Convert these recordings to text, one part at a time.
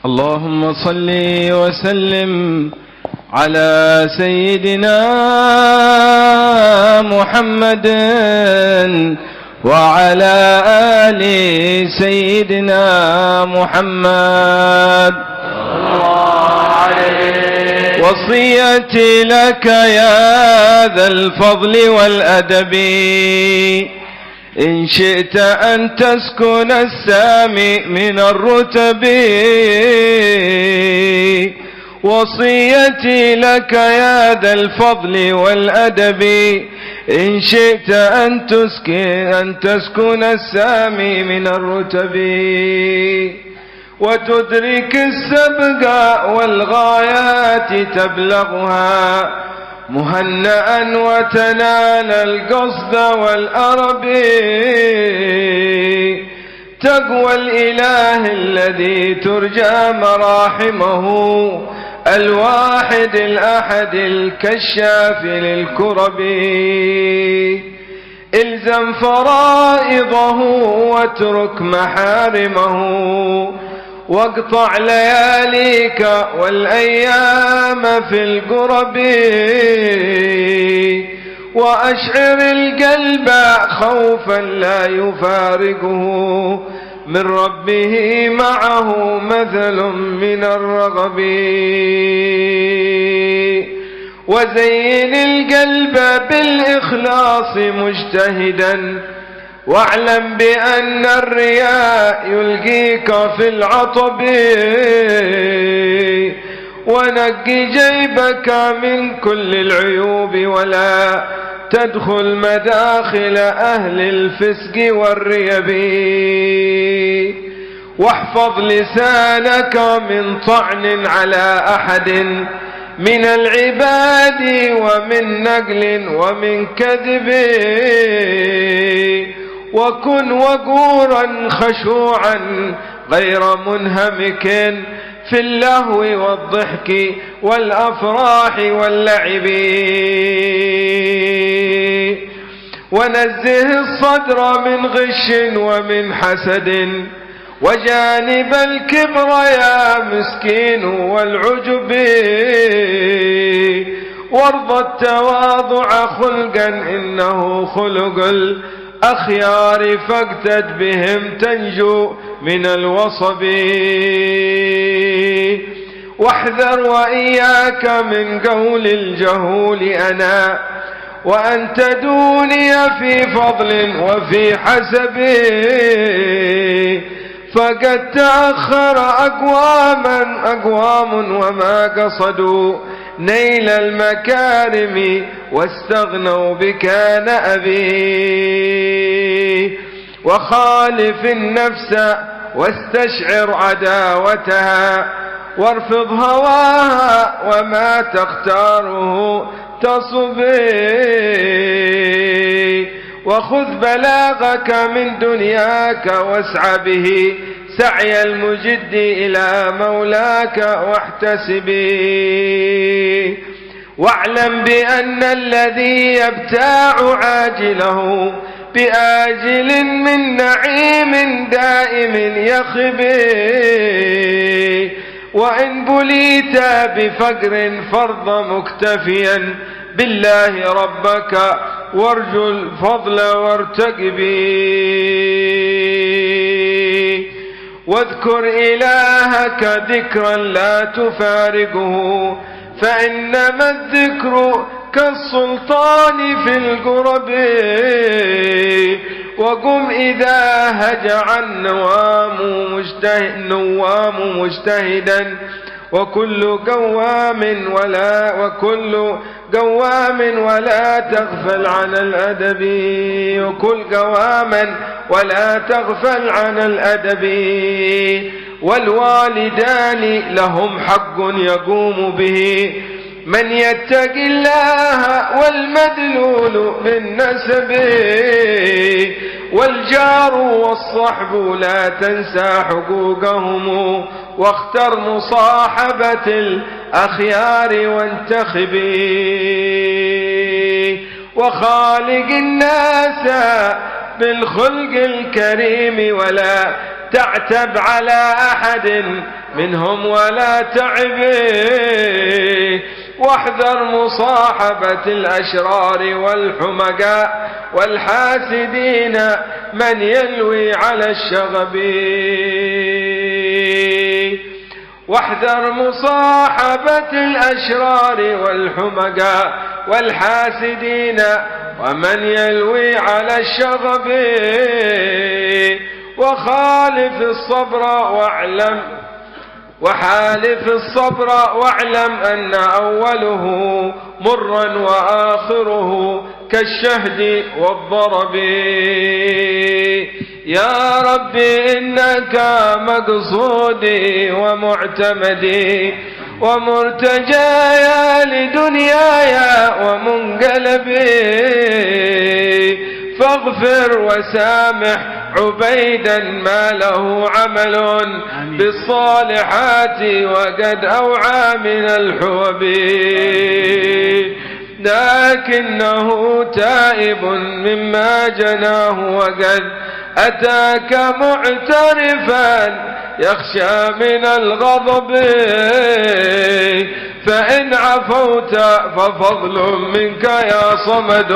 اللهم صل وسلم على سيدنا محمد وعلى آل سيدنا محمد. وصيتي لك يا ذا الفضل والأدب إن شئت أن تسكن السامي من الرتب. وصيتي لك يا ذا الفضل والأدب إن شئت أن تسكن السامي من الرتب وتدرك السبق والغايات تبلغها مهنأ وتنال القصد والأرب. تقوى الإله الذي ترجى مراحمه الواحد الأحد الكشاف للكرب. الزم فرائضه واترك محارمه واقطع لياليك والأيام في القرب. وأشعر القلب خوفا لا يفارقه من ربه معه مثل من الرغب. وزين القلب بالإخلاص مجتهدا واعلم بأن الرياء يلقيك في العطب. ونقي جيبك من كل العيوب ولا تدخل مداخل أهل الفسق والريب. واحفظ لسانك من طعن على أحد من العباد ومن نقل ومن كذب. وكن وقورا خشوعا غير منهمك في اللهو والضحك والأفراح واللعب. ونزه الصدر من غش ومن حسد وجانب الكبر يا مسكين والعجب. وارض التواضع خلقا إنه خلق الأخيار فاقتد بهم تنجو من الوصب. واحذر وإياك من قول الجهول أنا وأنت دوني في فضل وفي حسب. فقد تأخر أقوام وما قصدوا نيل المكارم واستغنوا بكان أبي. وخالف النفس واستشعر عداوتها وارفض هواها وما تختاره تصبي. وخذ بلاغك من دنياك واسع به سعي المجد إلى مولاك واحتسبي. واعلم بأن الذي يبتاع عاجله بآجل من نعيم دائم يخبي. وإن بليت بفقر فرض مكتفيا بالله ربك وارجو الفضل وارتقبي. واذكر إلهك ذكرا لا تفارقه فإنما الذكر كالسلطان في القرب. وقم إذا هجع النوام مجتهدا وكل قوام ولا تغفل عن الأدب. وكل قواما ولا تغفل عن الأدب. والوالدان لهم حق يقوم به من يتق الله والمدلول من نسبه. والجار والصحب لا تنسى حقوقهم واختر مصاحبة الأخيار وانتخبي. وخالق الناس بالخلق الكريم ولا تعتب على أحد منهم ولا تعبه، واحذر مصاحبة الأشرار والحمقاء والحاسدين من يلوي على الشغب. واحذر مصاحبة الأشرار والحمقاء والحاسدين ومن يلوي على الشغب. وخالف الصبر واعلم أن أوله مرا وآخره كالشهد والضرب. يا ربي إنك مقصودي ومعتمدي ومرتجايا لدنياي ومنقلبي، فاغفر وسامح عبيدا ما له عمل بالصالحات وقد أوعى من الحوب، لكنه تائب مما جناه وقد أتاك معترفا يخشى من الغضب. فإن عفوت ففضل منك يا صمد،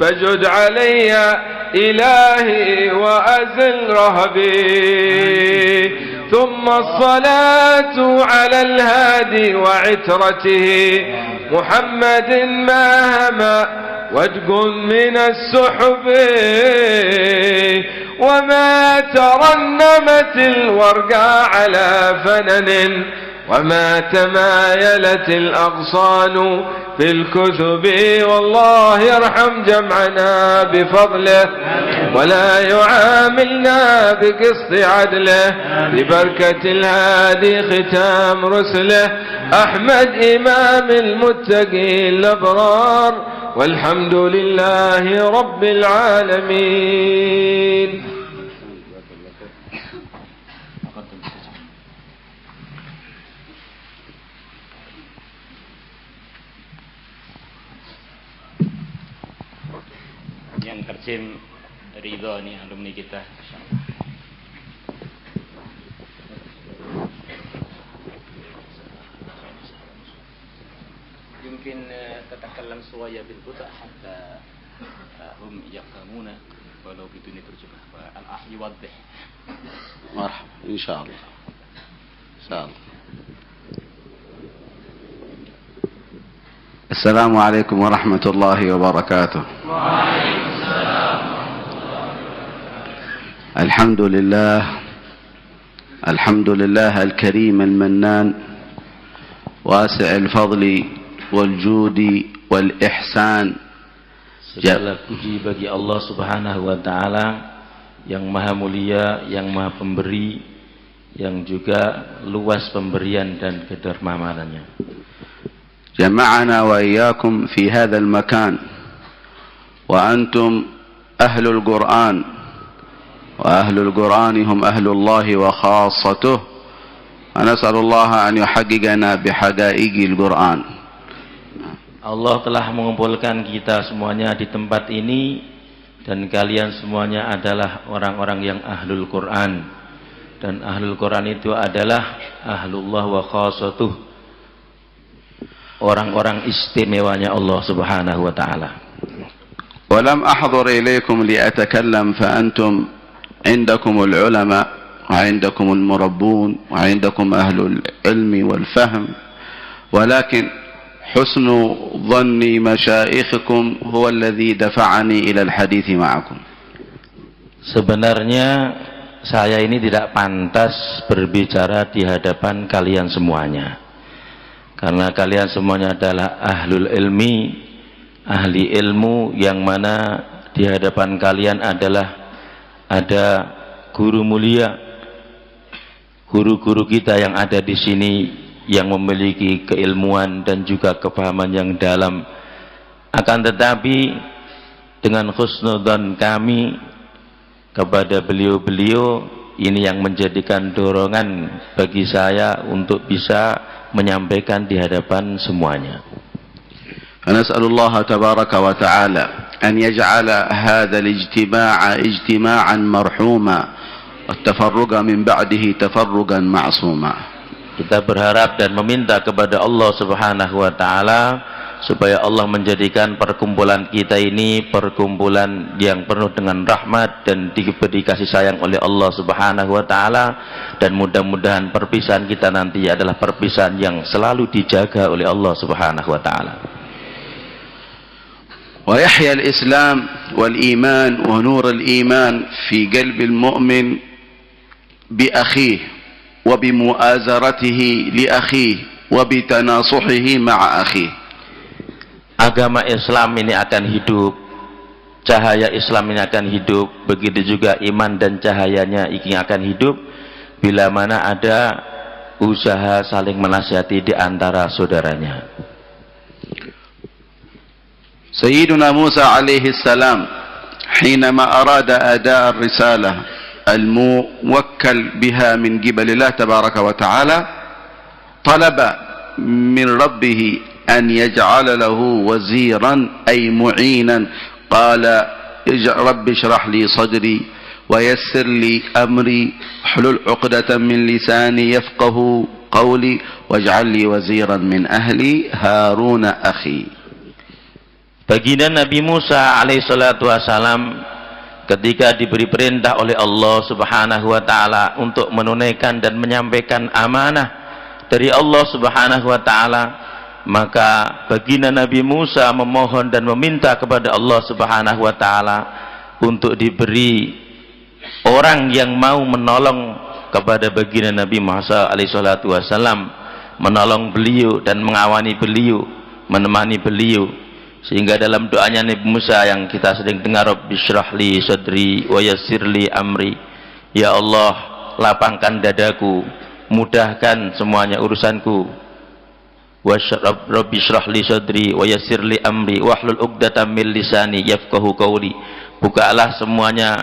فجد علي إلهي وأزل رهبي. ثم الصلاة على الهادي وعترته محمد ما هما وادق من السحب، وما ترنمت الورقى على فنن وما تمايلت الأغصان في الكثب. والله يرحم جمعنا بفضله ولا يعاملنا بقسط عدله، ببركة الهادي ختام رسله أحمد إمام المتقين الأبرار، والحمد لله رب العالمين. Yang terjem ridho nih alumni kita. يمكن تتكلم شوية بالبطء حتى هم يفهمون ولو بدون ترجمة، والأخ يوضح. مرحبا إن شاء الله. إن شاء الله. السلام عليكم ورحمة الله وبركاته. وعليكم السلام ورحمة الله وبركاته. الحمد لله الكريم المنان واسع الفضل والجود والإحسان. Segala puji bagi Allah Subhanahu wa taala yang maha mulia, yang maha pemberi, yang juga luas pemberian dan kedermawanannya. جمعنا وإياكم في هذا المكان وأنتم أهل القرآن، وأهل القرآن هم أهل الله وخاصته، ونسأل الله أن يحققنا بحقائق القرآن. Allah telah mengumpulkan kita semuanya di tempat ini, dan kalian semuanya adalah orang-orang yang ahlul Quran, dan ahlul Quran itu adalah ahlullah wa khassatuh, orang-orang istimewanya Allah Subhanahu wa taala. ولم أحضر إليكم لأتكلم، فأنتم عندكم العلماء وعندكم المربون وعندكم أهل العلم والفهم، ولكن حسن ظن مشايخكم هو الذي دفعني إلى الحديث معكم. Sebenarnya saya ini tidak pantas berbicara di hadapan kalian semuanya, karena kalian semuanya adalah ahlul ilmi, ahli ilmu, yang mana di hadapan kalian adalah ada guru mulia, guru-guru kita yang ada di sini yang memiliki keilmuan dan juga kepahaman yang dalam. Akan tetapi dengan husnudzon kami kepada beliau-beliau ini yang menjadikan dorongan bagi saya untuk bisa menyampaikan di hadapan semuanya. فنسأل الله تبارك وتعالى أن يجعل هذا الاجتماع اجتماعا مرحوما التفرق من بعده تفرقا معصوما. Kita berharap dan meminta kepada Allah Subhanahu wa taala supaya Allah menjadikan perkumpulan kita ini perkumpulan yang penuh dengan rahmat dan diberi kasih sayang oleh Allah Subhanahu wa taala, dan mudah-mudahan perpisahan kita nanti adalah perpisahan yang selalu dijaga oleh Allah Subhanahu wa taala. ويحيى الإسلام والإيمان ونور الإيمان في قلب المؤمن بأخيه وبمؤازرته لأخيه وبتناصحه مع أخيه. Agama Islam ini akan hidup, cahaya Islam ini akan hidup, begitu juga iman dan cahayanya ini akan hidup bila mana ada usaha saling menasihati di antara saudaranya. سيدنا موسى عليه السلام حينما أراد أداء الرسالة الموكل بها من قبل الله تبارك وتعالى طلب من ربه أن يجعل له وزيرا أي معينا. قال رب اشرح لي صدري ويسر لي أمري احلل عقدة من لساني يفقه قولي واجعل لي وزيرا من أهلي هارون أخي. Baginda Nabi Musa alaihissalatu wassalam ketika diberi perintah oleh Allah Subhanahu wa taala untuk menunaikan dan menyampaikan amanah dari Allah Subhanahu wa taala, maka baginda Nabi Musa memohon dan meminta kepada Allah Subhanahu wa taala untuk diberi orang yang mau menolong kepada baginda Nabi Musa alaihissalatu wassalam, menolong beliau dan mengawani beliau, menemani beliau. Sehingga dalam doanya Nabi Musa yang kita sering dengar, Rabbi shrah li sadri wa yassir li amri, ya Allah lapangkan dadaku, mudahkan semuanya urusanku. Rabbi shrah li sadri wa yassir li amri wahlul 'uqdatam min lisani yafqahu qawli. Bukalah semuanya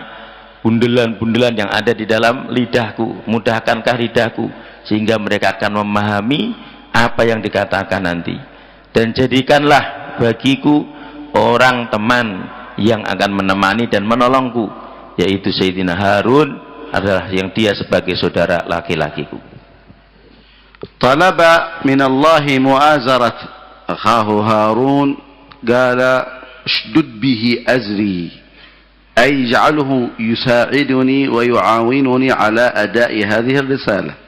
bundelan-bundelan yang ada di dalam lidahku, mudahkankah lidahku sehingga mereka akan memahami apa yang dikatakan nanti. Dan jadikanlah bagiku orang teman yang akan menemani dan menolongku, yaitu Sayyidina Harun adalah yang dia sebagai saudara laki-lakiku. Talaba min Allah mu'azarat akhahu Harun, qala ashdud bihi azri ay ij'alhu yusa'iduni wa yu'awinuni ala ada'i hadhihi ar-risalah.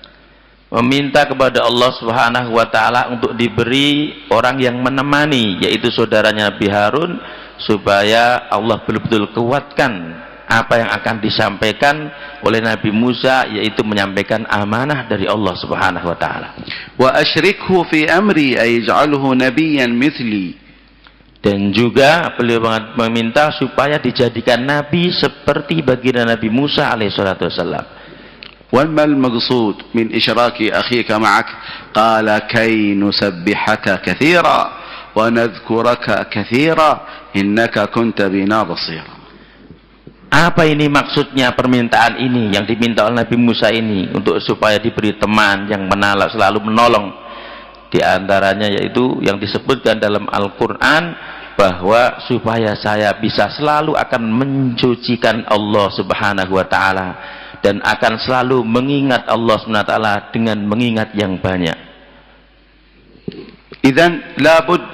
Meminta kepada Allah Subhanahu wa taala untuk diberi orang yang menemani, yaitu saudaranya Nabi Harun, supaya Allah betul-betul kuatkan apa yang akan disampaikan oleh Nabi Musa, yaitu menyampaikan amanah dari Allah Subhanahu wa taala. Wa asyrikhu fi amri ay ij'alhu nabiyyan mithli. Dan juga beliau meminta supaya dijadikan nabi seperti baginda Nabi Musa alaihissalatu wassalam. وما المقصود من إشراك أخيك معك؟ قال كي نسبحك كثيرا ونذكرك كثيرا إنك كنت بنا بصيرا. Apa ini maksudnya permintaan ini yang diminta oleh Nabi Musa ini, untuk supaya diberi teman yang selalu menolong. Di antaranya yaitu yang disebutkan dalam Al-Quran, bahwa supaya saya bisa selalu akan mensucikan Allah Subhanahu wa taala dan akan selalu mengingat Allah Subhanahu wa taala dengan mengingat yang banyak. إذن لابد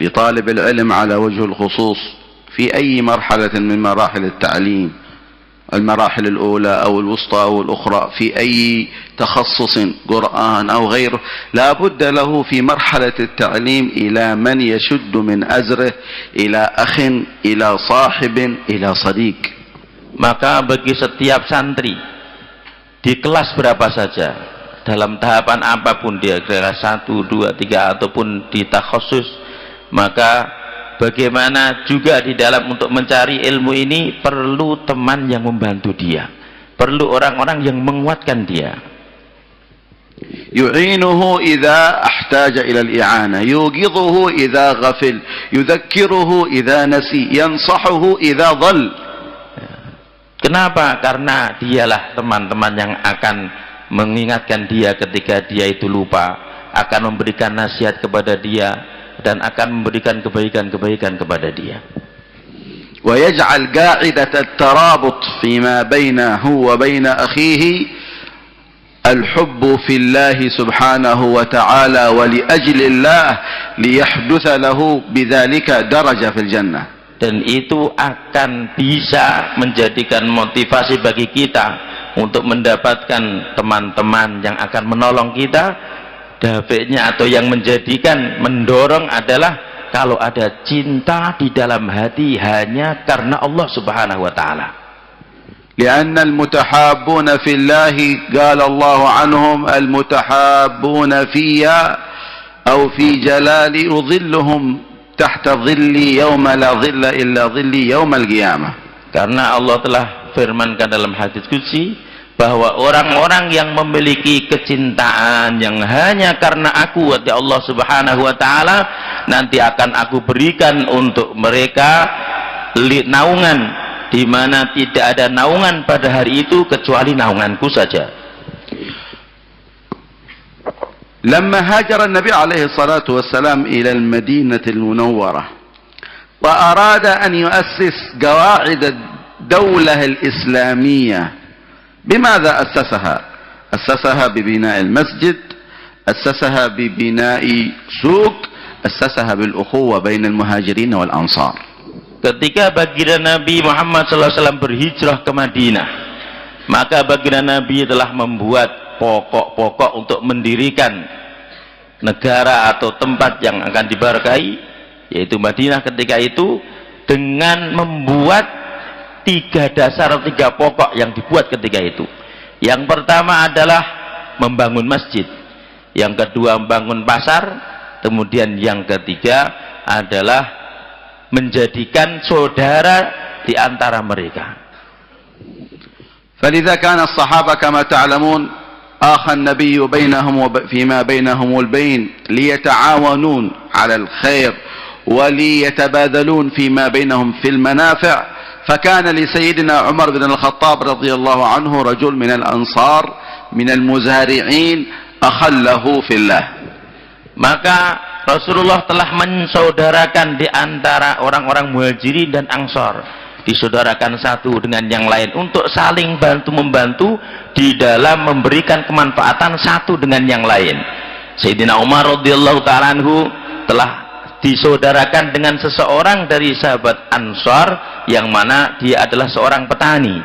لطالب العلم على وجه الخصوص في أي مرحلة من مراحل التعليم، المراحل الأولى أو الوسطى أو الأخرى، في أي تخصص قرآن أو غيره، لا بد له في مرحلة التعليم إلى من يشد من أزره، إلى أخ، إلى صاحب، إلى صديق. Maka bagi setiap santri di kelas berapa saja, dalam tahapan apapun dia, kelas 1, 2, 3 ataupun di takhusus, maka bagaimana juga di dalam untuk mencari ilmu ini perlu teman yang membantu dia, perlu orang-orang yang menguatkan dia. yu'inuhu idza ihtaja ila al-i'ana, yughidhuhu idza ghafil, yudhakkiruhu idza nasi, yansahuhu idza dhal. Kenapa? Karena dialah teman-teman yang akan mengingatkan dia ketika dia itu lupa, akan memberikan nasihat kepada dia, dan akan memberikan kebaikan-kebaikan kepada dia. ويجعل قاعدة الترابط فيما بينه وبين أخيه الحب في الله سبحانه وتعالى ولأجل الله ليحدث له بذلك درجة في الجنة. Dan itu akan bisa menjadikan motivasi bagi kita untuk mendapatkan teman-teman yang akan menolong kita. Daf'nya atau yang menjadikan, mendorong adalah kalau ada cinta di dalam hati hanya karena Allah Subhanahu wa taala. لأن المتحابون في الله قال الله عنهم المتحابون فيا أو في جلالي أظلهم تحت ظلي يوم لا ظل إلا ظلي يوم القيامة. Karena Allah telah firmankan dalam hadits qudsi bahwa orang-orang yang memiliki kecintaan yang hanya karena aku, ya Allah Subhanahu wa taala, nanti akan aku berikan untuk mereka naungan di mana tidak ada naungan pada hari itu kecuali naunganku saja. لما هاجر النبي عليه الصلاة والسلام إلى المدينة المنورة وأراد أن يؤسس قواعد الدولة الإسلامية، بماذا أسسها؟ أسسها ببناء المسجد، أسسها ببناء سوق، أسسها بالأخوة بين المهاجرين والأنصار. Ketika baginda Nabi Muhammad SAW berhijrah ke Madinah, maka baginda Nabi telah membuat pokok-pokok untuk mendirikan negara atau tempat yang akan diberkahi, yaitu Madinah ketika itu, dengan membuat 3 dasar atau 3 pokok yang dibuat ketika itu. Yang pertama adalah membangun masjid, yang kedua membangun pasar, kemudian yang ketiga adalah menjadikan saudara di antara mereka. فلذا كان الصحابة كما تعلمون آخى النبي بينهم فيما بينهم البين ليتعاونون على الخير وليتبادلون فيما بينهم في المنافع. فكان لسيدنا عمر بن الخطاب رضي الله عنه رجل من الأنصار من المزارعين أخله في الله. Maka Rasulullah telah mensaudarakan di antara orang-orang Muhajirin dan Ansor, disaudarakan satu dengan yang lain untuk saling bantu-membantu di dalam memberikan kemanfaatan satu dengan yang lain. Sayyidina Umar radhiyallahu ta'ala anhu telah disaudarakan dengan seseorang dari sahabat Ansar yang mana dia adalah seorang petani.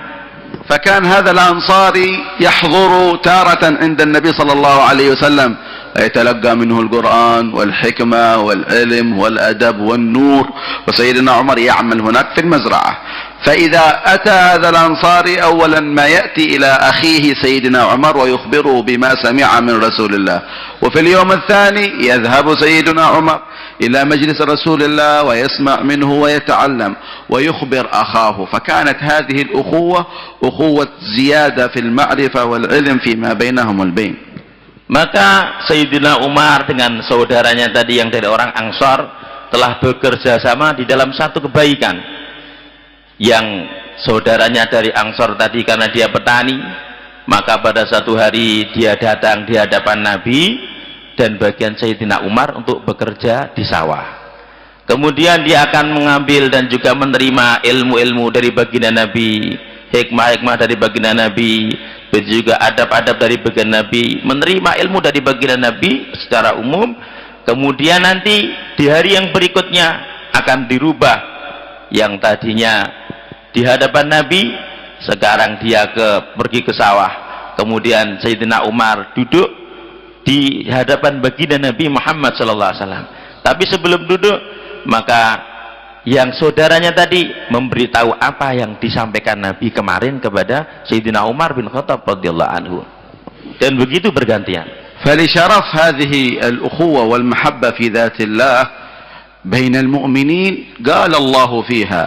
فكان هذا الأنصاري يحضر تارة عند النبي صلى الله عليه وسلم يتلقى منه القرآن والحكمة والعلم والأدب والنور، وسيدنا عمر يعمل هناك في المزرعة. فإذا أتى هذا الأنصاري أولا ما يأتي إلى أخيه سيدنا عمر ويخبره بما سمع من رسول الله، وفي اليوم الثاني يذهب سيدنا عمر إلى مجلس رسول الله ويسمع منه ويتعلم ويخبر أخاه. فكانت هذه الأخوة أخوة زيادة في المعرفة والعلم فيما بينهم البين. Maka Sayyidina Umar dengan saudaranya tadi yang dari orang Ansar telah bekerja sama di dalam satu kebaikan. Yang saudaranya dari Ansar tadi karena dia petani, maka pada satu hari dia datang di hadapan Nabi dan bagian Sayyidina Umar untuk bekerja di sawah. Kemudian dia akan mengambil dan juga menerima ilmu-ilmu dari baginda Nabi, hikmah-hikmah dari baginda Nabi, dan juga adab-adab dari baginda Nabi, menerima ilmu dari baginda Nabi secara umum. Kemudian nanti di hari yang berikutnya akan dirubah, yang tadinya di hadapan Nabi sekarang dia pergi ke sawah. Kemudian Sayyidina Umar duduk di hadapan baginda Nabi Muhammad SAW. Tapi sebelum duduk, maka yang saudaranya tadi memberitahu apa yang disampaikan Nabi kemarin kepada Sayyidina Umar bin Khattab radhiyallahu anhu. Dan begitu bergantian. فلشرف هذه الأخوة والمحبة في ذات الله بين المؤمنين قال الله فيها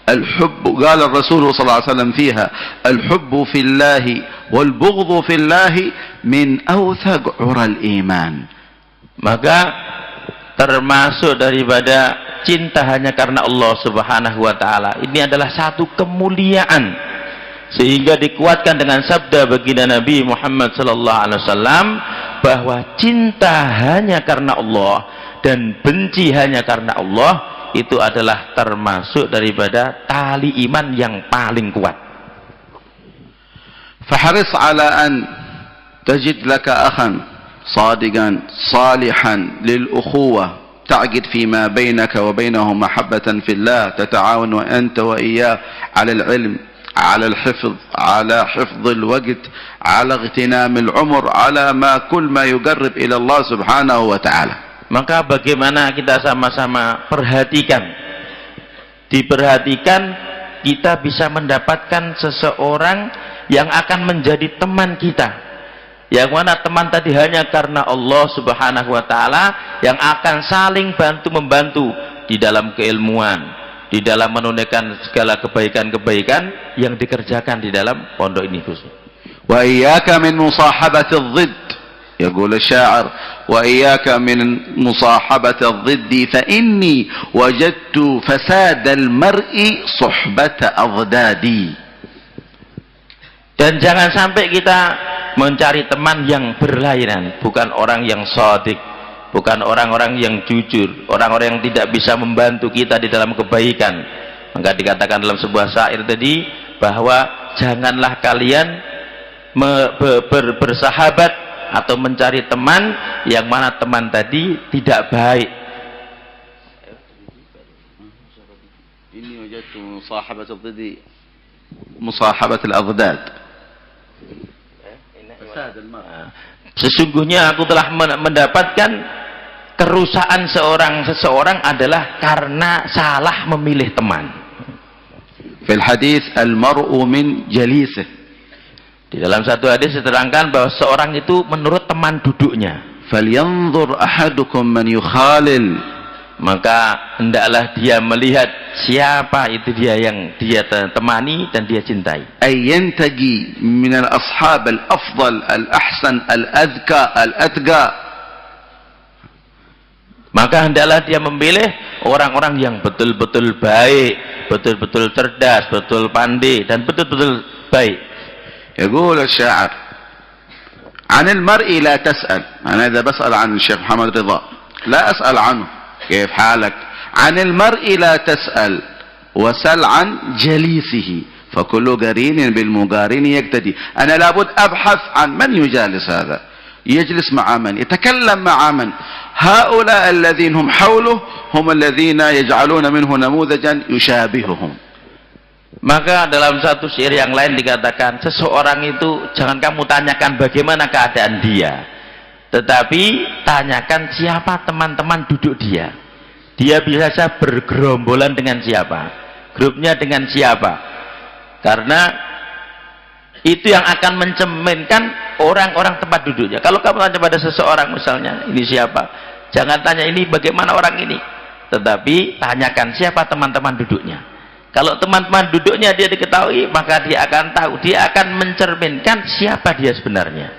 الحب، قال الرسول صلى الله عليه وسلم فيها الحب في الله والبغض في الله من أوثق عرى الإيمان. Maka termasuk daripada cinta hanya karena Allah Subhanahu wa taala ini adalah satu kemuliaan, sehingga dikuatkan dengan sabda baginda Nabi Muhammad sallallahu alaihi wasallam bahwa cinta hanya karena Allah dan benci hanya karena Allah itu adalah termasuk daripada tali iman yang paling kuat. فحرص على أن تجد لك أخا صادقا صالحا للأخوة تعقد فيما بينك وبينه محبة في الله، تتعاون أنت وإياه على العلم، على الحفظ، على حفظ الوقت، على اغتنام العمر، على كل ما يقرب إلى الله سبحانه وتعالى. Maka bagaimana kita sama-sama diperhatikan, kita bisa mendapatkan seseorang yang akan menjadi teman kita, yang mana teman tadi hanya karena Allah subhanahu wa ta'ala, yang akan saling bantu-membantu di dalam keilmuan, di dalam menunaikan segala kebaikan-kebaikan yang dikerjakan di dalam pondok ini khusus. Wa iyyaka min musahabati adh-dhidd, yaqul asy-sya'ir, wa iyyaka min musahabati adh-dhidd fa inni wajadtu fasad al-mar'i suhbata adhdadi. Dan jangan sampai kita mencari teman yang berlainan, bukan orang yang shadiq, bukan orang-orang yang jujur, orang-orang yang tidak bisa membantu kita di dalam kebaikan. Maka dikatakan dalam sebuah syair tadi bahwa janganlah kalian bersahabat atau mencari teman yang mana teman tadi tidak baik. Ini wajadtu musahabat ad-dhidd, musahabat al-adhdad. Sesungguhnya aku telah mendapatkan kerusakan seseorang adalah karena salah memilih teman. Fil hadis al-mar'u min jalisih. Di dalam satu hadis diterangkan bahwa seorang itu menurut teman duduknya. Falyanzur ahadukum man yukhalil. Maka hendaklah dia melihat siapa itu dia yang dia temani dan dia cintai. Ayyantaji min al-ashab al-afdal, al-ahsan, al-adhka, al-atqa. Maka hendaklah dia memilih orang-orang yang betul-betul baik, betul-betul cerdas, betul pandai dan betul-betul baik. Yaqul asy-sya'ir, 'an al-mar'i la tas'al. Ana idza bas'al 'an Syekh Muhammad Ridha, la as'al 'anhu. كيف حالك؟ عن المرء لا تسأل وسل عن جليسه فكل قرين بالمقارن يقتدي. أنا لابد أبحث عن من يجالس هذا، يجلس مع من، يتكلم مع من. هؤلاء الذين هم حوله هم الذين يجعلون منه نموذجا يشابههم. Maka dalam satu syair yang lain dikatakan, seseorang itu jangan kamu tanyakan bagaimana keadaan dia, tetapi tanyakan siapa teman-teman duduk dia. Dia biasa bergerombolan dengan siapa, grupnya dengan siapa. Karena itu yang akan mencerminkan orang-orang tempat duduknya. Kalau kamu tanya pada seseorang misalnya, ini siapa? Jangan tanya ini bagaimana orang ini, tetapi tanyakan siapa teman-teman duduknya. Kalau teman-teman duduknya dia diketahui, maka dia akan tahu, dia akan mencerminkan siapa dia sebenarnya.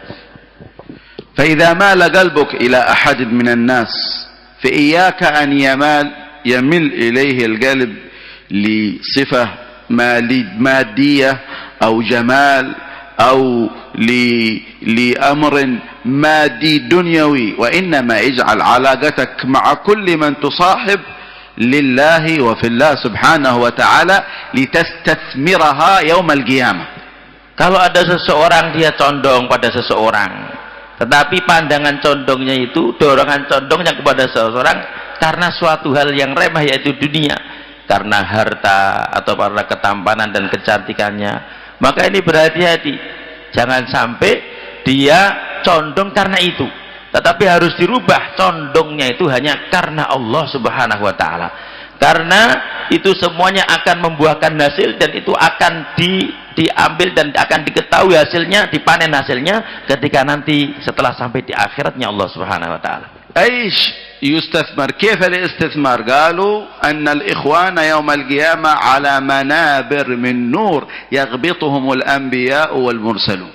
فإذا مال قلبك إلى أحد من الناس فإياك أن يمل إليه القلب لصفة مادية أو جمال أو لأمر مادي دنيوي، وإنما اجعل علاقتك مع كل من تصاحب لله وفي الله سبحانه وتعالى لتستثمرها يوم القيامة. Kalau ada seseorang dia condong pada seseorang, tetapi pandangan condongnya itu, dorongan condongnya kepada seseorang karena suatu hal yang remeh yaitu dunia, karena harta atau karena ketampanan dan kecantikannya, maka ini berhati-hati. Jangan sampai dia condong karena itu, tetapi harus dirubah condongnya itu hanya karena Allah subhanahu wa ta'ala. Karena itu semuanya akan membuahkan hasil, dan itu akan diambil dan akan diketahui hasilnya, dipanen hasilnya ketika nanti setelah sampai di akhiratnya Allah subhanahu wa ta'ala. ايش يستثمر؟ كيف الاستثمار؟ قالوا ان الاخوان يوم القيامه على منابر من نور يغبطهم الانبياء والمرسلون.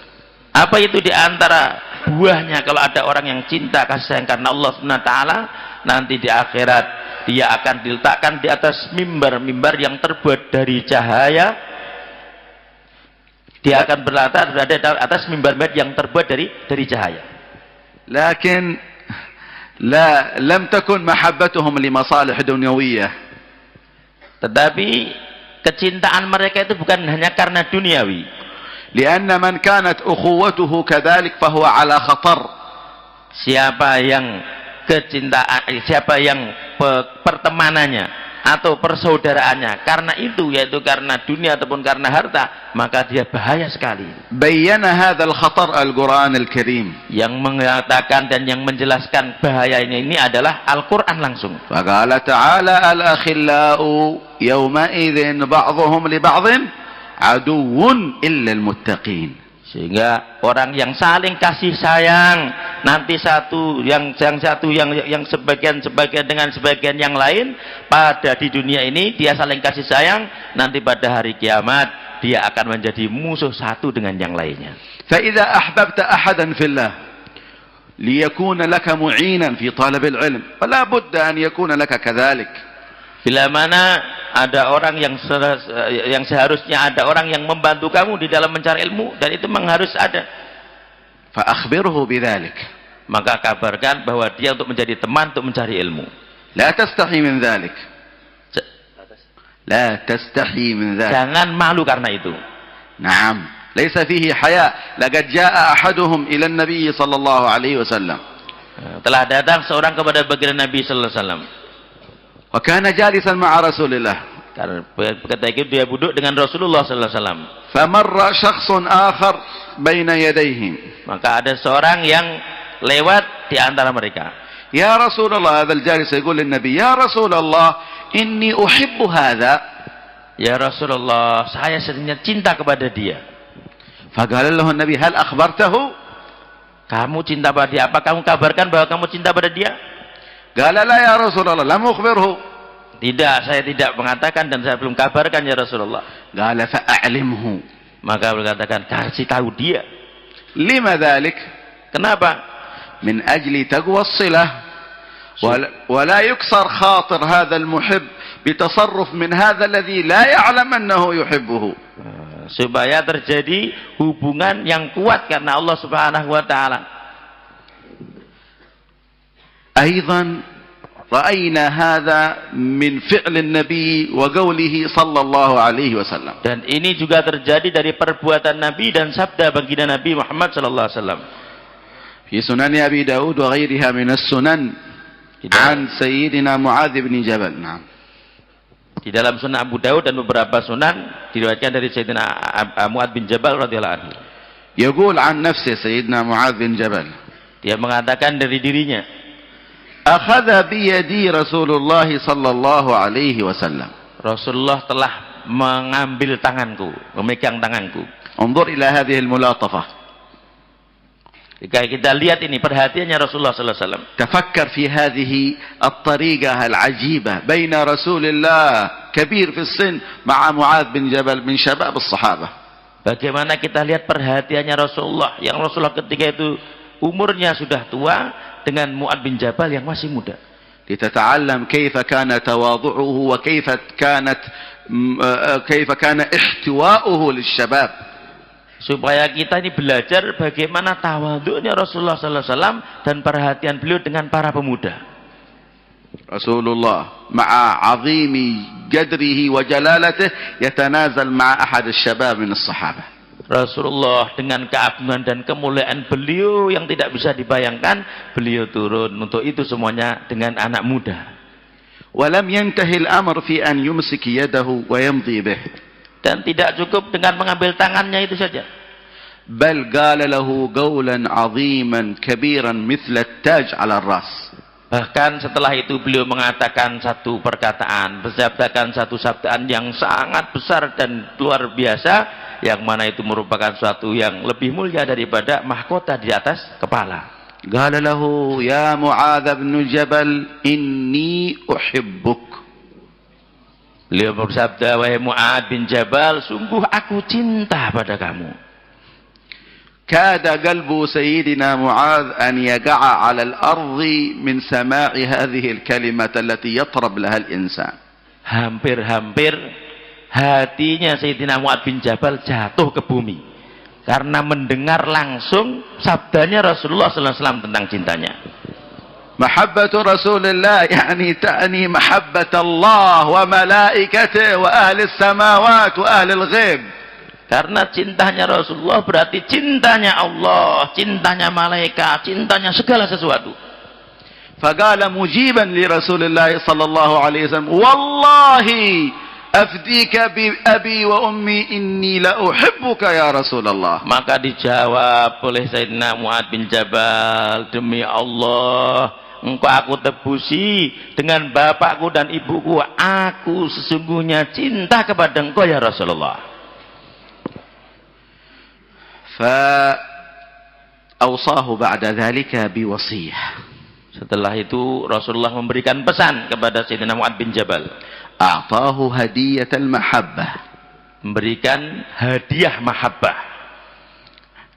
Apa itu diantara buahnya kalau ada orang yang cinta kasih sayang karena Allah subhanahu wa ta'ala, nanti di akhirat dia akan diletakkan di atas mimbar-mimbar yang terbuat dari cahaya. Dia akan berada di atas mimbar-mimbar yang terbuat dari cahaya. لكن لم تكن محبتهم لمصالح دنيوية. Tetapi kecintaan mereka itu bukan hanya karena duniawi. لأن من كانت أخوته كذلك فهو على خطر. Siapa yang pertemanannya atau persaudaraannya karena itu, yaitu karena dunia ataupun karena harta, maka dia bahaya sekali. بين هذا الخطر القرآن الكريم. Yang mengatakan dan yang menjelaskan bahayanya ini adalah Al-Quran langsung. فقال تعالى الأخلاء يومئذ بعضهم لبعض عدو إلا المتقين. Sehingga orang yang saling kasih sayang nanti yang sebagian dengan sebagian yang lain pada di dunia ini dia saling kasih sayang, nanti pada hari kiamat dia akan menjadi musuh satu dengan yang lainnya. فإذا أحببت أحدا في الله ليكون لك معينا في طلب العلم فلا بد أن يكون لك كذلك. Bila mana ada orang yang seharusnya ada orang yang membantu kamu di dalam mencari ilmu, dan itu memang harus ada. فأخبره بذلك. Maka kabarkan bahwa dia untuk menjadi teman untuk mencari ilmu. لا تستحي من ذلك. لا تستحي من ذلك. Jangan malu karena itu. نعم ليس فيه حياء. لقد جاء أحدهم إلى النبي صلى الله عليه وسلم. Telah datang seorang kepada baginda Nabi sallallahu alaihi wasallam. وكان جالسا مع رسول الله. Karena ketika itu dia duduk dengan Rasulullah sallallahu alaihi wasallam. فمر شخص آخر بين يديهم. Maka ada seorang yang lewat di antara mereka. يا رسول الله. هذا الجالس يقول للنبي يا رسول الله إني أحب هذا. Ya Rasulullah, saya sebenarnya cinta kepada dia. فقال له النبي هل أخبرته؟ Kamu cinta pada dia? Apa kamu kabarkan bahwa kamu cinta pada dia? قال لا يا رسول الله لم أخبره. Tidak, saya tidak mengatakan dan saya belum kabarkan ya Rasulullah. قال فأعلمه. Maka berkatakan, kasih tahu dia. لما ذلك؟ Kenapa? من أجل تقوى الصلة ولا يكسر خاطر هذا المحب بتصرف من هذا الذي لا يعلم أنه يحبه. Supaya terjadi hubungan yang kuat karena Allah Subhanahu wa taala. أيضا رأينا هذا من فعل النبي وقوله صلى الله عليه وسلم. Dan ini juga terjadi dari perbuatan Nabi dan sabda baginda Nabi Muhammad sallallahu alaihi wasallam. في سنن أبي داود وغيرها من السنن عن سيدنا معاذ بن جبل. نعم. Di dalam sunan Abu Daud dan beberapa sunan diriwayatkan dari Sayyidina Mu'adz bin Jabal radhiyallahu anhu. يقول عن نفسه سيدنا معاذ بن جبل. Dia mengatakan dari dirinya, أخذ بيدي رسول الله صلى الله عليه وسلم. Rasulullah telah mengambil tanganku, memegang tanganku. انظر إلى هذه الملاطفة. Jika kita lihat ini perhatiannya Rasulullah sallallahu alaihi wasallam. تفكر في هذه الطريقة العجيبة بين رسول الله كبير في السن مع معاذ بن جبل من شباب الصحابة. Bagaimana kita lihat perhatiannya Rasulullah, yang Rasulullah ketika itu umurnya sudah tua dengan Mu'adz bin Jabal yang masih muda. لتتعلم كيف كان تواضعه وكيف كان احتواؤه للشباب. Supaya kita ini belajar bagaimana tawadhu'nya Rasulullah sallallahu alaihi wasallam dan perhatian beliau dengan para pemuda. Rasulullah ma'a 'azimi qadrihi wa jalalatihi yatanazal ma'a ahad asy-syabab min as-sahabah. Rasulullah dengan keagungan dan kemuliaan beliau yang tidak bisa dibayangkan, beliau turun untuk itu semuanya dengan anak muda. Walam yantahi al-amr fi an yumsik yadahu wa yamdi bih. Dan tidak cukup dengan mengambil tangannya itu saja. Bal qala lahu qawlan 'aziman kabiran mithla at-taj 'ala ar-ras. Bahkan setelah itu beliau mengatakan satu perkataan, bersabdakan satu sabdaan yang sangat besar dan luar biasa, yang mana itu merupakan suatu yang lebih mulia daripada mahkota di atas kepala. Qala lahu ya Mu'adz bin Jabal inni uhibbuk. Beliau bersabda, wahai Mu'adz bin Jabal, sungguh aku cinta pada kamu. Kada qalbu sayyidina Mu'adz an yaqa'a 'ala al-ardi min sama'i hadhihi al-kalimat allati yatrab laha al-insan. Hampir-hampir hatinya Sayyidina Mu'adz bin Jabal jatuh ke bumi karena mendengar langsung sabdanya Rasulullah sallallahu alaihi wasallam tentang cintanya. محبة رسول الله يعني تعني محبة الله وملائكته وأهل السماوات وأهل الغيب. Karena cintanya Rasulullah berarti cintanya Allah, cintanya malaikat, cintanya segala sesuatu. فقال مجيبا لرسول الله صلى الله عليه وسلم والله أفديك بأبي وأمي إني لأحبك يا رسول الله. Maka dijawab oleh Sayyidina Mu'adz bin Jabal, demi Allah, engkau aku tebusi dengan bapakku dan ibuku, aku sesungguhnya cinta kepada engkau ya Rasulullah. فأوصاه بعد ذلك بوصية. Setelah itu Rasulullah memberikan pesan kepada Sayyidina Mu'adz bin Jabal. أعطاه هدية المحبة. Memberikan hadiah mahabbah.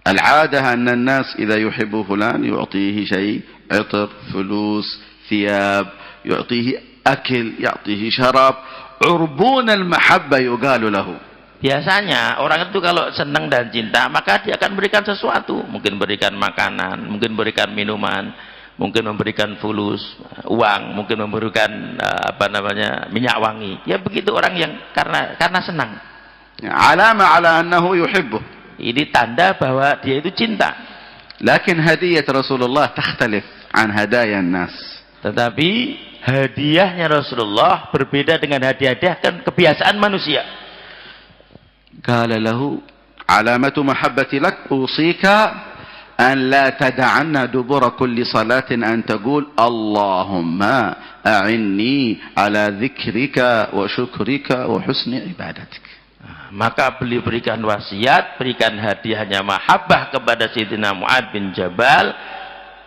العادة أن الناس إذا يحب فلان يعطيه شيء، عطر، فلوس، ثياب، يعطيه أكل، يعطيه شراب. عربون المحبة يقال له. Biasanya orang itu kalau senang dan cinta maka dia akan berikan sesuatu, mungkin berikan makanan, mungkin berikan minuman, mungkin memberikan fulus, uang, mungkin memberikan minyak wangi. Ya begitu orang yang karena senang. علامة على أنه يحبه. Ini tanda bahwa dia itu cinta. لكن هدية رسول الله تختلف عن هدايا الناس. Tetapi hadiahnya Rasulullah berbeda dengan hadiah-hadiah dan kebiasaan manusia. قال له علامة محبتي لك أوصيك أن لا تدعن دبر كل صلاة أن تقول اللهم أعني على ذكرك وشكرك وحسن عبادتك. Maka beliau berikan wasiat, berikan hadiahnya mahabbah kepada Sayyidina Mu'adz bin Jabal,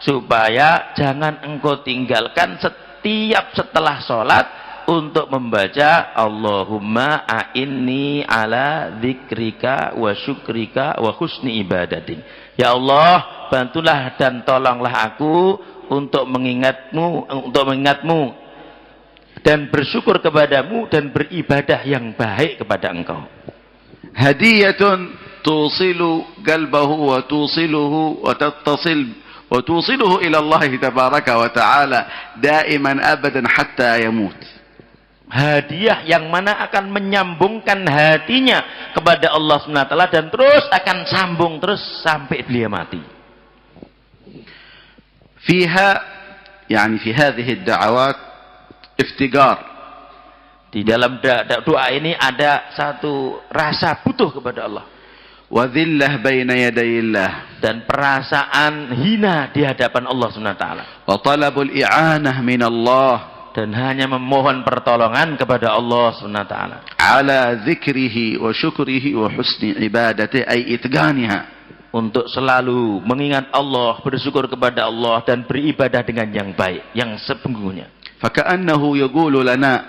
supaya jangan engkau tinggalkan setiap setelah sholat untuk membaca Allahumma a'inni ala dzikrika wa syukrika wa husni ibadatik. Ya Allah, bantulah dan tolonglah aku untuk mengingatmu dan bersyukur kepadamu dan beribadah yang baik kepada engkau. Hadiyatun tusilu qalbahu wa tusiluhu wa tusiluhu ila Allah tabaraka wa ta'ala daiman abadan hatta yamut. Hadiah yang mana akan menyambungkan hatinya kepada Allah SWT dan terus akan sambung terus sampai beliau mati. Fiha, yani fi hadhihi ad-da'awat iftigar. Di dalam doa ini ada satu rasa butuh kepada Allah. Wa dhillah baina yadayillah. Dan perasaan hina di hadapan Allah SWT. Wa talabul i'anah min Allah. Dan hanya memohon pertolongan kepada Allah SWT. Ala dzikrihi wa syukrihi wa husni ibadatihi ay itganiha. Untuk selalu mengingat Allah, bersyukur kepada Allah dan beribadah dengan yang baik, yang sesungguhnya. Faka'annahu yaqulu lana,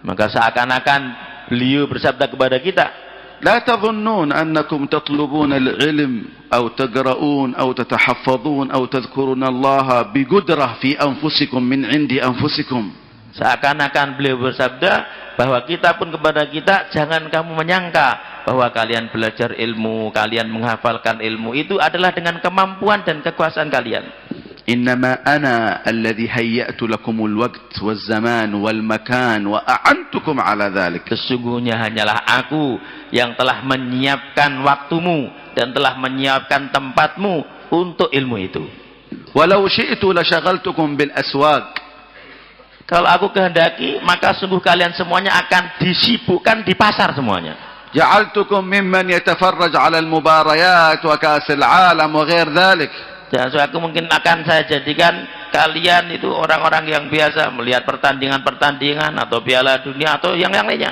maka seakan-akan beliau bersabda kepada kita, لا تظنون أنكم تطلبون العلم أو تقرؤون أو تتحفظون أو تذكرون الله بقدرة في أنفسكم من عند أنفسكم. Seakan-akan beliau bersabda bahwa kita pun kepada kita, jangan kamu menyangka bahwa kalian belajar ilmu, kalian menghafalkan ilmu itu adalah dengan kemampuan dan kekuasaan kalian. إنما أنا الذي هيأت لكم الوقت والزمان والمكان وأعنتكم على ذلك. Sesungguhnya hanyalah aku yang telah menyiapkan waktumu dan telah menyiapkan tempatmu untuk ilmu itu. ولو شئت لشغلتكم بالأسواق. Kalau aku kehendaki, maka sungguh kalian semuanya akan disibukkan di pasar semuanya. جعلتكم ممن يتفرج على المباريات وكأس العالم وغير ذلك. Dan aku mungkin akan saya jadikan kalian itu orang-orang yang biasa melihat pertandingan-pertandingan atau Piala Dunia atau yang lainnya.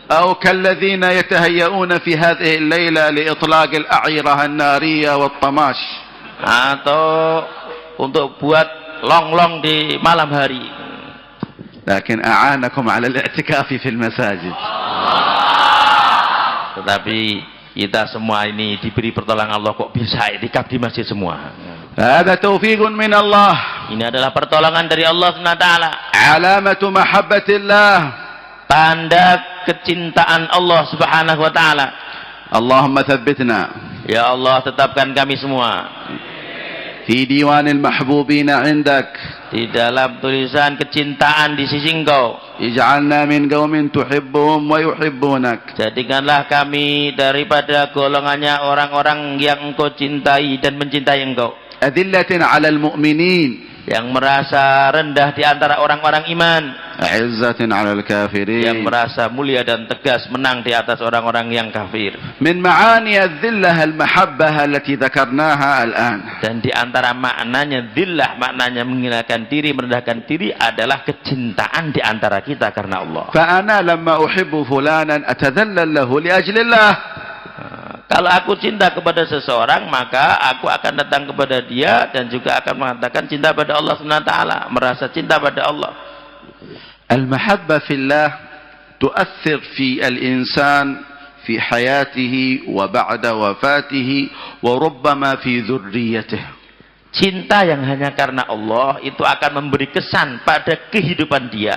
أو كالذين يتهيئون في هذه الليلة لإطلاق الأعيرة النارية والطماش. Atau untuk buat long-long di malam hari. لكن أعانكم على الاعتكاف في المساجد. Tetapi kita semua ini diberi pertolongan Allah kok bisa iktikaf di masjid semua. هذا توفيق من الله. Ini adalah pertolongan dari Allah SWT. علامة محبة الله. Tanda kecintaan Allah Subhanahu wa taala. اللهم ثبتنا. Ya Allah, tetapkan kami semua في ديوان المحبوبين عندك di dalam tulisan kecintaan di sisi Engkau. اجعلنا من قوم تحبهم ويحبونك Jadikanlah kami daripada golongannya orang-orang yang Engkau cintai dan mencintai Engkau, أذلة على المؤمنين yang merasa rendah di antara orang-orang iman, أعزة على yang الكافرين. merasa mulia dan tegas menang di atas orang-orang yang kafir. من معاني الذلة المحبة التي ذكرناها الآن. Dan di antara maknanya dhillah, maknanya menghinakan diri, merendahkan diri adalah kecintaan di antara kita karena Allah. فأنا لما أحب فلانا أتذلل له لأجل الله. Kalau aku cinta kepada seseorang, maka aku akan datang kepada dia dan juga akan mengatakan cinta pada Allah SWT, merasa cinta pada Allah. المحبة في الله تؤثر في الإنسان في حياته وبعد وفاته وربما في ذريته. Cinta yang hanya karena Allah itu akan memberi kesan pada kehidupan dia,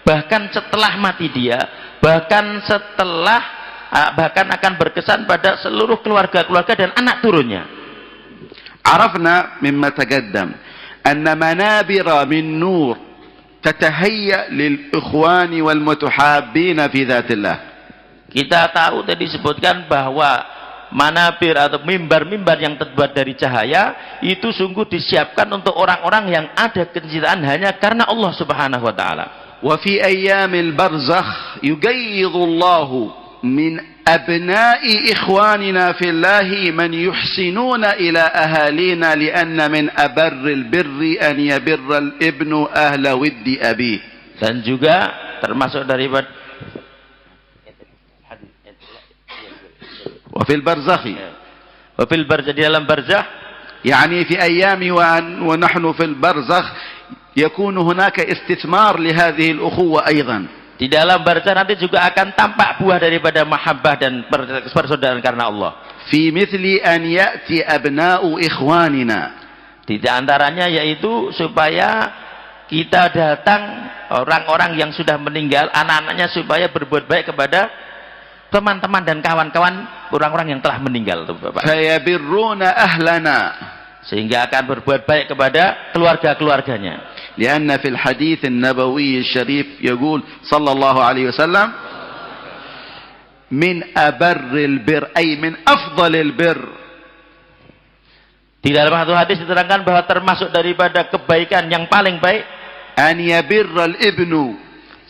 bahkan setelah mati dia, bahkan akan berkesan pada seluruh keluarga dan anak turunnya. عرفنا مما تقدم أن منابر من نور تتهيأ للإخوان والمتحابين في ذات الله. Kita tahu tadi disebutkan bahwa manabir atau mimbar-mimbar yang terbuat dari cahaya itu sungguh disiapkan untuk orang-orang yang ada kecintaan hanya karena Allah Subhanahu wa taala. وفي أيام البرزخ يقيض الله من أبناء إخواننا في الله من يحسنون إلى أهالينا لأن من أبر البر أن يبر الابن أهل ود أبيه. Dan juga termasuk daripada وفي البرزخ di dalam barzah, يعني في أيام ونحن في البرزخ يكون هناك استثمار لهذه الأخوة أيضا. di dalam barzah nanti juga akan tampak buah daripada mahabbah dan persaudaraan karena Allah. في مثل أن يأتي أبناء إخواننا. Di antaranya yaitu supaya kita datang orang-orang yang sudah meninggal, anak-anaknya supaya berbuat baik kepada teman-teman dan kawan-kawan orang-orang yang telah meninggal, Bapak. فيبرون أهلنا. Sehingga akan berbuat baik kepada keluarga-keluarganya. لأن في الحديث النبوي الشريف يقول صلى الله عليه وسلم من أبر البر أي من أفضل البر. Di dalam satu hadis diterangkan bahwa termasuk daripada kebaikan yang paling baik أن يبر الابن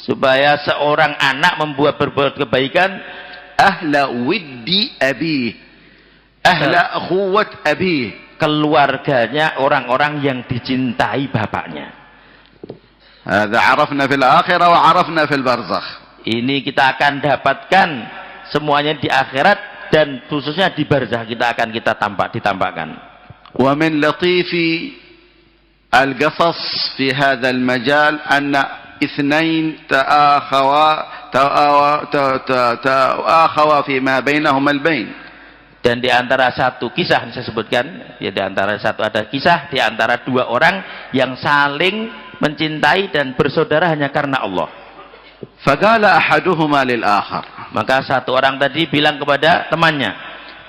supaya seorang anak berbuat kebaikan أهل ود أبيه أهل أخوة أبيه, keluarganya orang-orang yang dicintai bapaknya. هذا عرفنا في الآخرة وعرفنا في البرزخ. Ini kita akan dapatkan semuanya di akhirat dan khususnya di barzah kita ditampakkan. ومن لطيف القصص في هذا المجال أن اثنين تآخوا فيما بينهما البين. Dan di antara satu kisah yang saya sebutkan, ya di antara satu ada kisah di antara dua orang yang saling mencintai dan bersaudara hanya karena Allah. فقال أحدهما للآخر. Maka satu orang tadi bilang kepada temannya,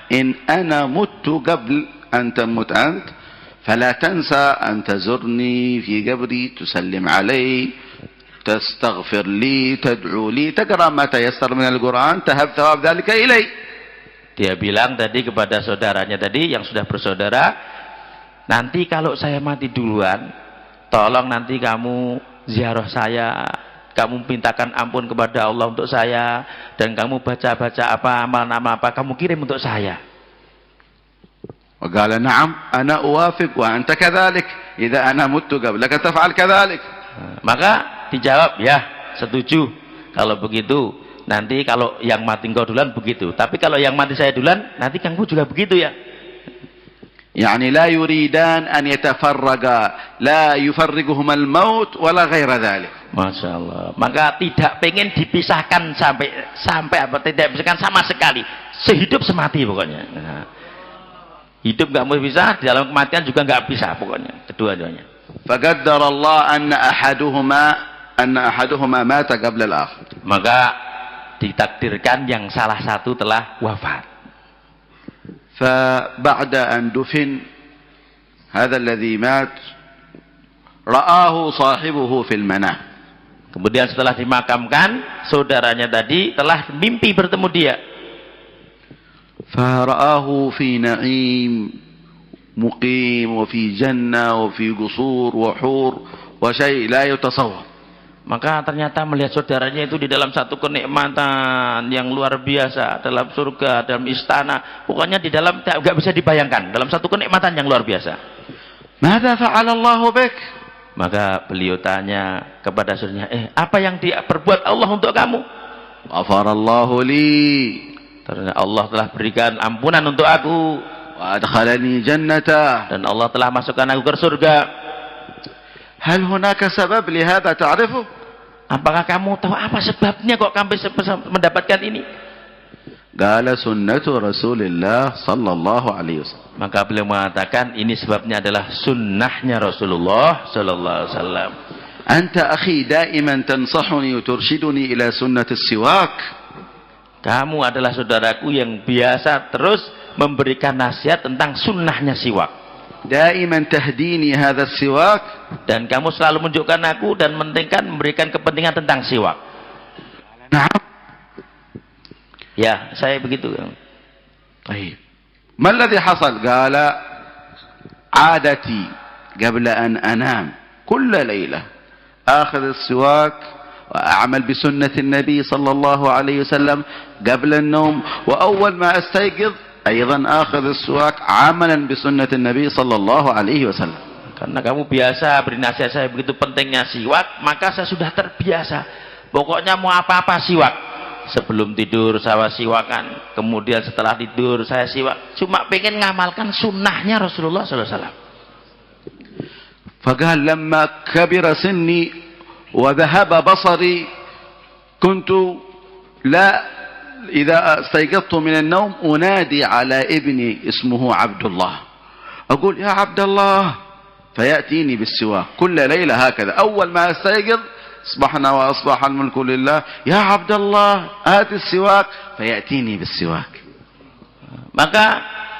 إن أنا مت قبل أن تمت أنت فلا تنسى أن تزرني في قبري تسلم علي تستغفر لي تدعو لي تقرأ ما تيسر من القرآن تهب ثواب ذلك إلي. Dia bilang tadi kepada saudaranya tadi yang sudah bersaudara, nanti kalau saya mati duluan, tolong nanti kamu ziarah saya, kamu mintakan ampun kepada Allah untuk saya, dan kamu baca-baca apa amal-amal apa kamu kirim untuk saya. وقال نعم أنا أوافق وأنت كذلك إذا أنا مت قبلك تفعل كذلك. Maka dijawab, ya setuju kalau begitu. Nanti kalau yang mati engkau duluan begitu, tapi kalau yang mati saya duluan nanti kamu juga begitu ya. يعني لا يريدان أن يتفرقا لا يفرقهما الموت ولا غير ذلك. Masya Allah. Maka tidak pengen dipisahkan sampai apa, tidak dipisahkan sama sekali, sehidup semati pokoknya. Nah, hidup nggak mau pisah, di dalam kematian juga nggak pisah pokoknya, kedua-duanya. فقدر الله أن أحدهما مات قبل الآخر. Maka ditakdirkan yang salah satu telah wafat. فبعد أن دفن هذا الذي مات رآه صاحبه في المنام. Kemudian setelah dimakamkan, saudaranya tadi telah mimpi bertemu dia. فرآه في نعيم مقيم وفي جنة وفي قصور وحور وشيء لا يتصور. Maka ternyata melihat saudaranya itu di dalam satu kenikmatan yang luar biasa, dalam surga, dalam istana, pokoknya di dalam nggak bisa dibayangkan, dalam satu kenikmatan yang luar biasa. ماذا فعل الله بك؟ Maka beliau tanya kepada saudaranya, apa yang diperbuat Allah untuk kamu? غفر الله لي Ternyata Allah telah berikan ampunan untuk aku, وأدخلني جنته. dan Allah telah masukkan aku ke surga. هل هناك سبب لهذا تعرفه؟ Apakah kamu tahu apa sebabnya kok kamu bisa mendapatkan ini? قال سنة رسول الله صلى الله عليه وسلم. Maka beliau mengatakan ini sebabnya adalah sunnahnya Rasulullah sallallahu alaihi wasallam. أنت أخي دائما تنصحني وترشدني إلى سنة السواك. Kamu adalah saudaraku yang biasa terus memberikan nasihat tentang sunnahnya siwak. دائما تهديني هذا السواك. Dan kamu selalu menunjukkan aku dan memberikan kepentingan tentang siwak. نعم. Ya, saya begitu. طيب. ما الذي حصل؟ قال عادتي قبل أن أنام كل ليلة آخذ السواك وأعمل بسنة النبي صلى الله عليه وسلم قبل النوم، وأول ما أستيقظ أيضا آخذ السواك عملا بسنة النبي صلى الله عليه وسلم. Karena kamu biasa beri nasihat saya begitu pentingnya siwak, maka saya sudah terbiasa. Pokoknya mau apa-apa siwak. Sebelum tidur saya siwakan, kemudian setelah tidur saya siwak. Cuma pengen ngamalkan sunnahnya Rasulullah SAW. فقال لما كبر سني وذهب بصري كنت لا إذا استيقظت من النوم أنادي على ابني اسمه عبد الله، أقول يا عبد الله فيأتيني بالسواك كل ليلة هكذا. أول ما أستيقظ أصبحنا وأصبح الملك لله، يا عبد الله آت السواك فيأتيني بالسواك. Maka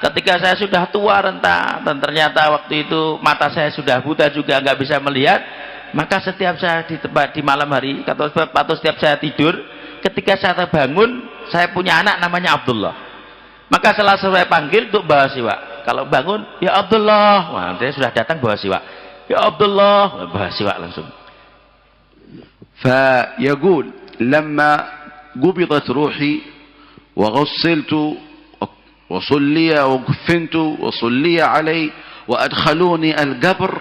ketika saya sudah tua renta dan ternyata waktu itu mata saya sudah buta juga nggak bisa melihat, maka setiap saya di malam hari atau setiap saya tidur, ketika saya terbangun, saya punya anak namanya Abdullah. Maka setelah saya panggil untuk bawa siwak, kalau bangun ya Abdullah, wah dia sudah datang bawa siwak, ya Abdullah, bawa siwak langsung. فيقول لما قبضت روحي وغسلت وصلي وكفنت وصلي علي وأدخلوني القبر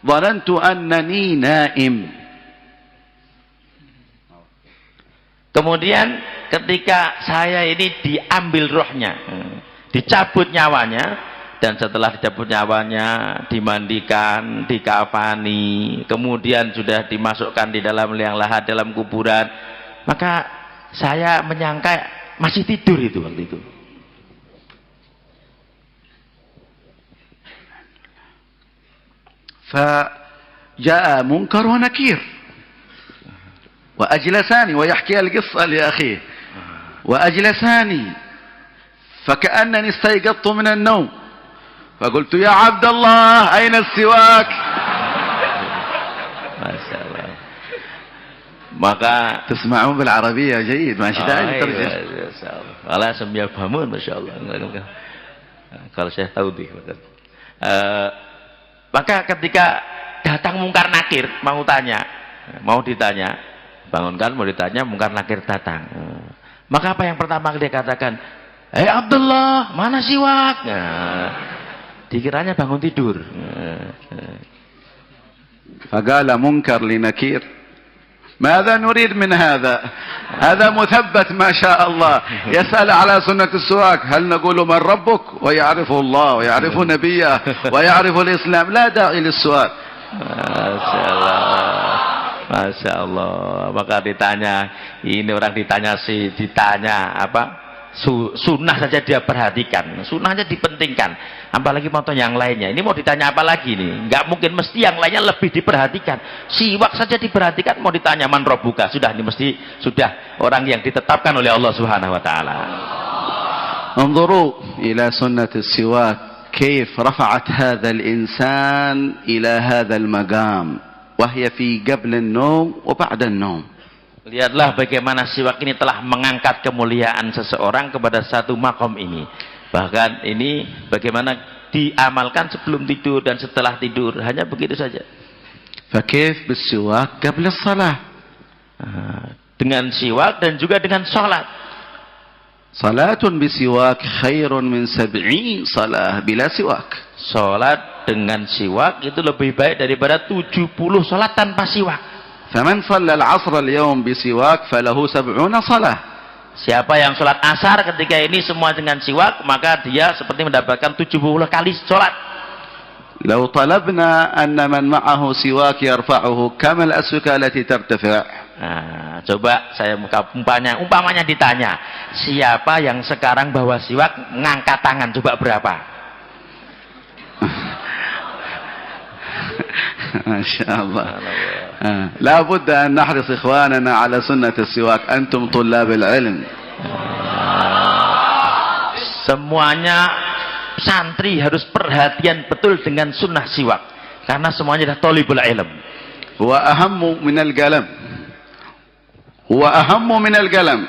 ظننت أنني نائم. Kemudian ketika saya ini diambil rohnya, dicabut nyawanya, dan setelah dicabut nyawanya dimandikan, dikafani, kemudian sudah dimasukkan di dalam liang lahat dalam kuburan, maka saya menyangka masih tidur itu waktu itu. فجاء منكر ونكير وأجلساني ويحكي القصة لأخيه وأجلساني فكأنني استيقظت من النوم فقلت يا عبد الله أين السواك؟ ما شاء الله. Maka تسمعون بالعربية جيد ما شاء ترجم. Allah sambil bangun Masya Allah. Kalau saya tahu deh. Maka ketika datang mungkar nakir mau ditanya, bangunkan mau ditanya, mungkar nakir datang. Maka apa yang pertama dia katakan? Abdullah, mana siwak? Dikiranya bangun tidur. فقال منكر لنكير ماذا نريد من هذا؟ هذا مثبت ما شاء الله. يسأل على سنة السواك هل نقول من ربك ويعرفه الله ويعرف نبيه ويعرف الإسلام لا داعي للسؤال. Masya Allah, Masya Allah. Maka ditanya, ini orang ditanya apa? Sunnah saja dia perhatikan, sunnahnya dipentingkan, apalagi mau yang lainnya. Ini mau ditanya apa lagi nih? Nggak mungkin, mesti yang lainnya lebih diperhatikan. Siwak saja diperhatikan, mau ditanya man rabbuka, sudah ini mesti sudah orang yang ditetapkan oleh Allah Subhanahu Wa Taala. انظروا إلى سنة السواك كيف رفعت هذا الإنسان إلى هذا المقام وهي في قبل النوم وبعد النوم. Lihatlah bagaimana siwak ini telah mengangkat kemuliaan seseorang kepada satu makom ini. Bahkan ini bagaimana diamalkan sebelum tidur dan setelah tidur, hanya begitu saja. فكيف بالسواك قبل الصلاة. Dengan siwak dan juga dengan sholat. صلاة بسواك خير من 70 صلاة بلا سواك. Sholat dengan siwak itu lebih baik daripada 70 sholat tanpa siwak. فمن صلى العصر اليوم بسواك فله 70 صلاة. Siapa yang sholat asar ketika ini semua dengan siwak, maka dia seperti mendapatkan 70 kali sholat. لو طلبنا أن من معه سواك يرفعه كم الأسوكة التي ترتفع. Nah, coba saya umpamanya ditanya, siapa yang sekarang bawa siwak ngangkat tangan, coba berapa? ما شاء الله. لا بد أن نحرص إخواننا على سنة السواك. أنتم طلاب العلم. Semuanya santri harus perhatian betul dengan sunnah siwak, karena semuanya adalah thalibul ilm. هو أهم من القلم. هو أهم من القلم.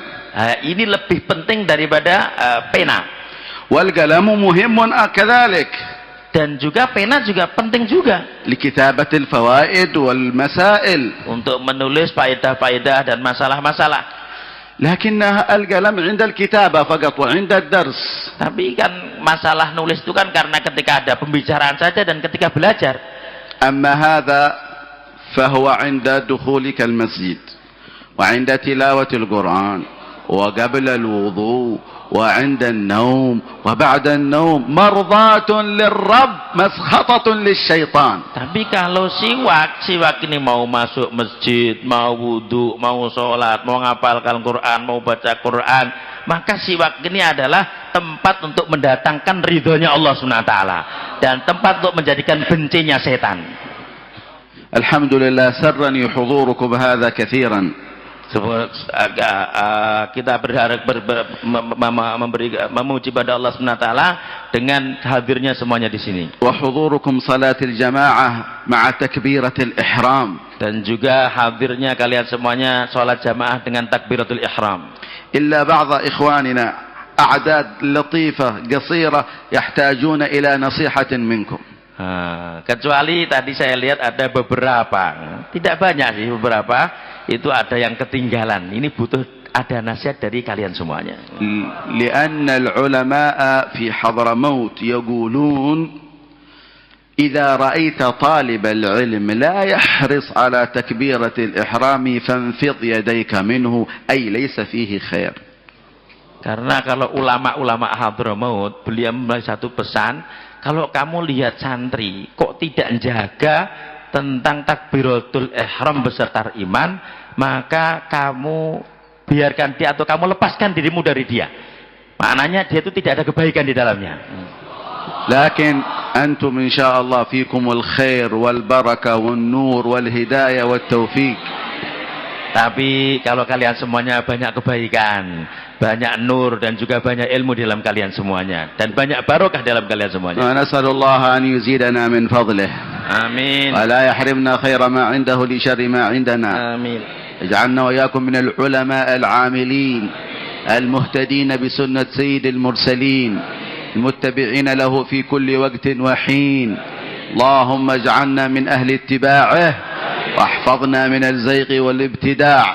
Ini lebih penting daripada pena. والقلم مهم كذلك. Dan juga pena juga penting juga. لكتابة الفوائد والمسائل. Untuk menulis faedah-faedah dan masalah-masalah. لكن القلم عند الكتابة فقط وعند الدرس. Tapi kan masalah nulis itu kan karena ketika ada pembicaraan saja dan ketika belajar. أما هذا فهو عند دخولك المسجد وعند تلاوة القرآن وقبل الوضوء وعند النوم وبعد النوم مرضاة للرب مسخطة للشيطان. Tapi kalau siwak ini mau masuk masjid, mau wudu, mau sholat, mau ngapalkan Quran, mau baca Quran, maka siwak ini adalah tempat untuk mendatangkan ridhonya Allah SWT dan tempat untuk menjadikan bencinya setan. Alhamdulillah sarrani hudurukum hadha kathiran. Kita berharap memuji pada Allah SWT dengan hadirnya semuanya di sini. Wa hudurukum salatil jamaah ma'a takbiratil ihram. Dan juga hadirnya kalian semuanya salat jamaah dengan takbiratul ihram. Illa ba'dha ikhwanina a'dad latifah qasira yahtajuna ila nasihatin minkum. Kecuali tadi saya lihat ada beberapa, tidak banyak sih, beberapa itu ada yang ketinggalan. Ini butuh ada nasihat dari kalian semuanya. Lianna al-ulama'a fi Hadramaut yaqulun idza ra'aita talib al-ilm la yahris ala takbirat al-ihram fanfid yadayka minhu ay laysa fihi khair. Karena kalau ulama-ulama Hadramaut, beliau memberi satu pesan, kalau kamu lihat santri kok tidak jaga tentang takbiratul ihram beserta iman, maka kamu biarkan dia atau kamu lepaskan dirimu dari dia. Maknanya dia itu tidak ada kebaikan di dalamnya. Lakin antum insyaallah fikumul khair wal barakah wan nur wal hidayah wat taufiq. Tapi kalau kalian semuanya banyak kebaikan, banyak nur dan juga banyak ilmu di dalam kalian semuanya, dan banyak barokah dalam kalian semuanya. Wa nas'alullah an yuzidana min fadlih. Amin. Wa la yahrimna khaira ma 'indahu li sharri ma 'indana. Amin. اجعلنا وإياكم من العلماء العاملين المهتدين بسنة سيد المرسلين المتبعين له في كل وقت وحين. اللهم اجعلنا من أهل اتباعه واحفظنا من الزيغ والابتداع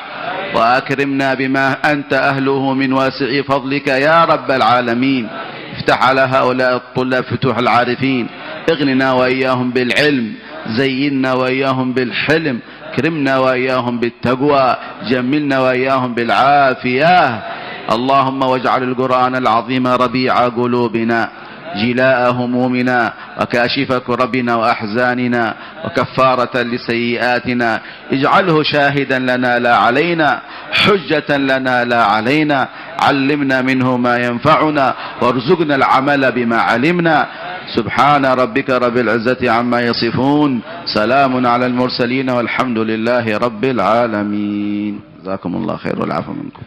وأكرمنا بما أنت أهله من واسع فضلك يا رب العالمين. افتح على هؤلاء الطلاب فتوح العارفين. اغننا وإياهم بالعلم. زينا وإياهم بالحلم. اكرمنا وإياهم بالتقوى. جملنا وإياهم بالعافية. اللهم واجعل القرآن العظيم ربيع قلوبنا جلاء همومنا وكاشف كربنا وأحزاننا وكفارة لسيئاتنا. اجعله شاهدا لنا لا علينا حجة لنا لا علينا. علمنا منه ما ينفعنا وارزقنا العمل بما علمنا. سبحان ربك رب العزة عما يصفون. سلام على المرسلين والحمد لله رب العالمين. جزاكم الله خير والعفو منكم.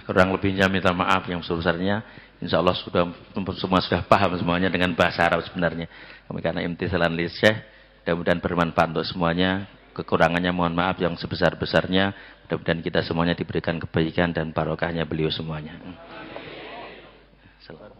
Kurang lebihnya minta maaf yang sebesarnya. Insya Allah semua sudah paham semuanya dengan bahasa Arab sebenarnya. Kami karena imtithalan li Syekh, mudah-mudahan bermanfaat untuk semuanya. Kekurangannya mohon maaf yang sebesar-besarnya. Mudah-mudahan kita semuanya diberikan kebaikan dan barokahnya beliau semuanya. Salam.